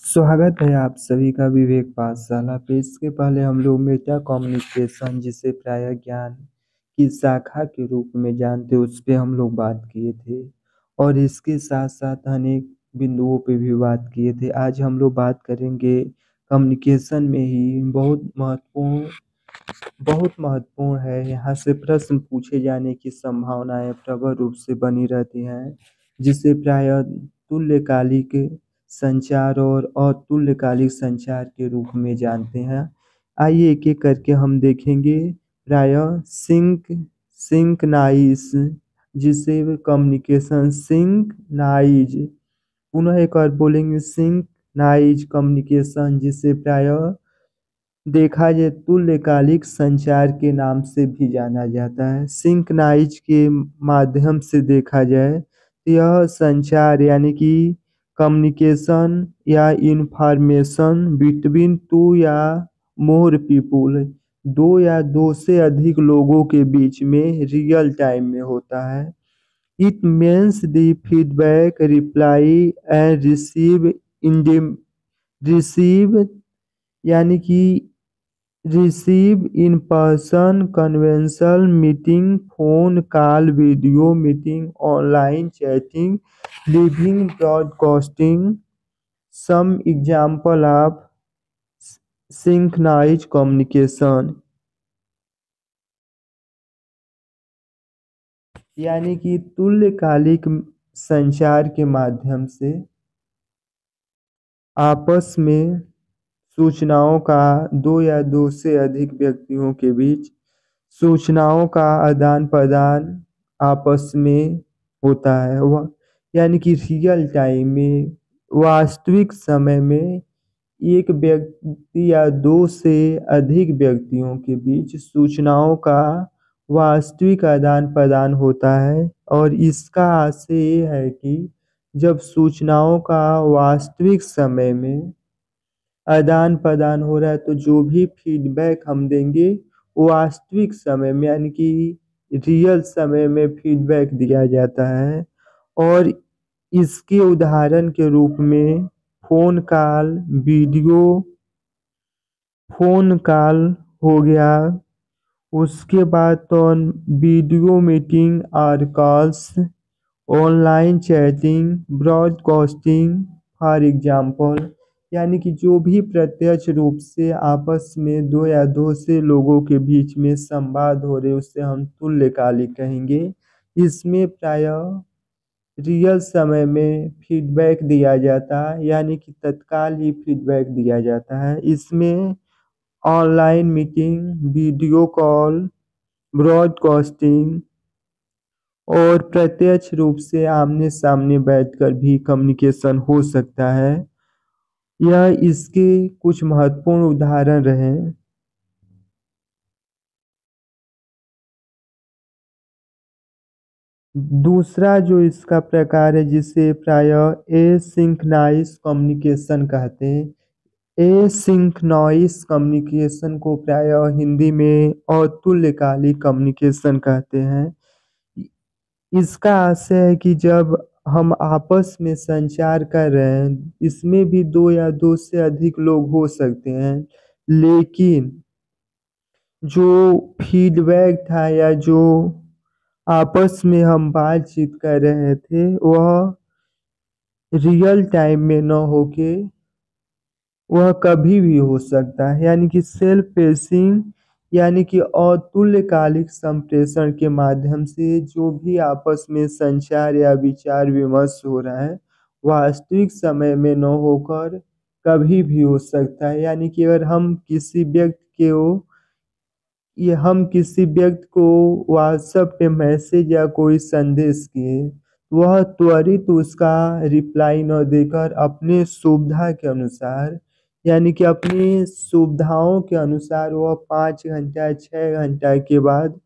स्वागत है आप सभी का विवेक पाठशाला पे। इसके पहले हम लोग मेटा कम्युनिकेशन, जिसे प्राय ज्ञान की शाखा के रूप में जानते, उस पे हम लोग बात किए थे और इसके साथ साथ अनेक बिंदुओं पे भी बात किए थे। आज हम लोग बात करेंगे कम्युनिकेशन में ही बहुत महत्वपूर्ण है। यहाँ से प्रश्न पूछे जाने की संभावनाएं प्रबल रूप से बनी रहती हैं, जिसे प्राय तुल्यकालिक संचार और अतुल्यकालिक संचार के रूप में जानते हैं। आइए एक एक करके हम देखेंगे। प्राय सिंकनाइज, जिसे कम्युनिकेशन सिंकनाइज, पुनः एक और बोलेंगे सिंकनाइज कम्युनिकेशन, जिसे प्राय देखा जाए तुल्यकालिक संचार के नाम से भी जाना जाता है। सिंक्राइज के माध्यम से देखा जाए तो यह संचार यानी कि कम्युनिकेशन या इंफॉर्मेशन बिटवीन टू या मोर पीपुल, दो या दो से अधिक लोगों के बीच में रियल टाइम में होता है। It means the feedback, reply and receive यानी कि receive in person, conventional meeting, phone call, video meeting, online chatting, living broadcasting. Some example of synchronise communication, यानी कि तुल्यकालिक संचार के माध्यम से आपस में सूचनाओं का, दो या दो से अधिक व्यक्तियों के बीच सूचनाओं का आदान प्रदान आपस में होता है। वह यानी कि रियल टाइम में, वास्तविक समय में एक व्यक्ति या दो से अधिक व्यक्तियों के बीच सूचनाओं का वास्तविक आदान प्रदान होता है। और इसका आशय ये है कि जब सूचनाओं का वास्तविक समय में आदान प्रदान हो रहा है तो जो भी फीडबैक हम देंगे वास्तविक समय में यानी कि रियल समय में फीडबैक दिया जाता है। और इसके उदाहरण के रूप में फोन कॉल, फोन कॉल हो गया, उसके बाद तो वीडियो मीटिंग और calls, online chatting, broadcasting for example. यानी कि जो भी प्रत्यक्ष रूप से आपस में दो या दो से लोगों के बीच में संवाद हो रहे उससे हम तुल्यकालिक कहेंगे। इसमें प्राय रियल समय में फीडबैक दिया जाता है, यानी कि तत्काल ही फीडबैक दिया जाता है। इसमें online meeting, video call, broadcasting और प्रत्यक्ष रूप से आमने सामने बैठकर भी कम्युनिकेशन हो सकता है। यह इसके कुछ महत्वपूर्ण उदाहरण रहे। दूसरा जो इसका प्रकार है, जिसे प्राय एसिंक्रोनस कम्युनिकेशन कहते हैं। एसिंक्रोनस कम्युनिकेशन को प्राय हिंदी में अतुल्यकालिक कम्युनिकेशन कहते हैं। इसका आशय है कि जब हम आपस में संचार कर रहे हैं, इसमें भी दो या दो से अधिक लोग हो सकते हैं, लेकिन जो फीडबैक था या जो आपस में हम बातचीत कर रहे थे वह रियल टाइम में न होके वह कभी भी हो सकता है। यानी कि सेल्फ पेसिंग यानी कि अतुल्यकालिक संप्रेषण के माध्यम से जो भी आपस में संचार या विचार विमर्श हो रहा है वास्तविक समय में न होकर कभी भी हो सकता है। यानी कि अगर हम किसी व्यक्ति को व्हाट्सएप पे मैसेज या कोई संदेश किए, वह त्वरित उसका रिप्लाई न देकर अपने सुविधा के अनुसार, यानी कि अपनी सुविधाओं के अनुसार वह 5 घंटा 6 घंटा के बाद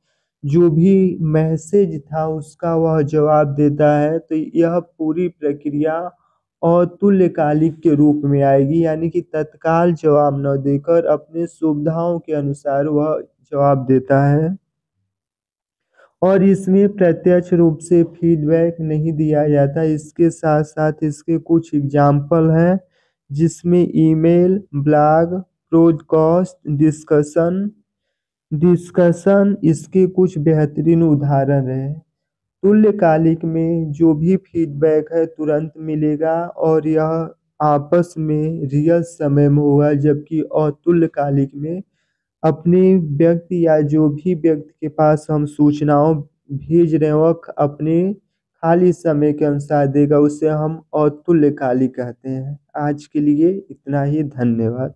जो भी मैसेज था उसका वह जवाब देता है, तो यह पूरी प्रक्रिया अतुल्यकालिक के रूप में आएगी। यानी कि तत्काल जवाब न देकर अपने सुविधाओं के अनुसार वह जवाब देता है। और इसमें प्रत्यक्ष रूप से फीडबैक नहीं दिया जाता। इसके साथ साथ इसके कुछ एग्जाम्पल हैं जिसमें email, blog, podcast, discussion discussion इसके कुछ बेहतरीन उदाहरण हैं। तुल्यकालिक में जो भी फीडबैक है तुरंत मिलेगा और यह आपस में रियल समय में होगा, जबकि अतुल्यकालिक में अपने व्यक्ति या जो भी व्यक्ति के पास हम सूचनाओं भेज रहे हैं वह अपने खाली समय के अनुसार देगा, उसे हम अतुल्यकालिक कहते हैं। आज के लिए इतना ही, धन्यवाद।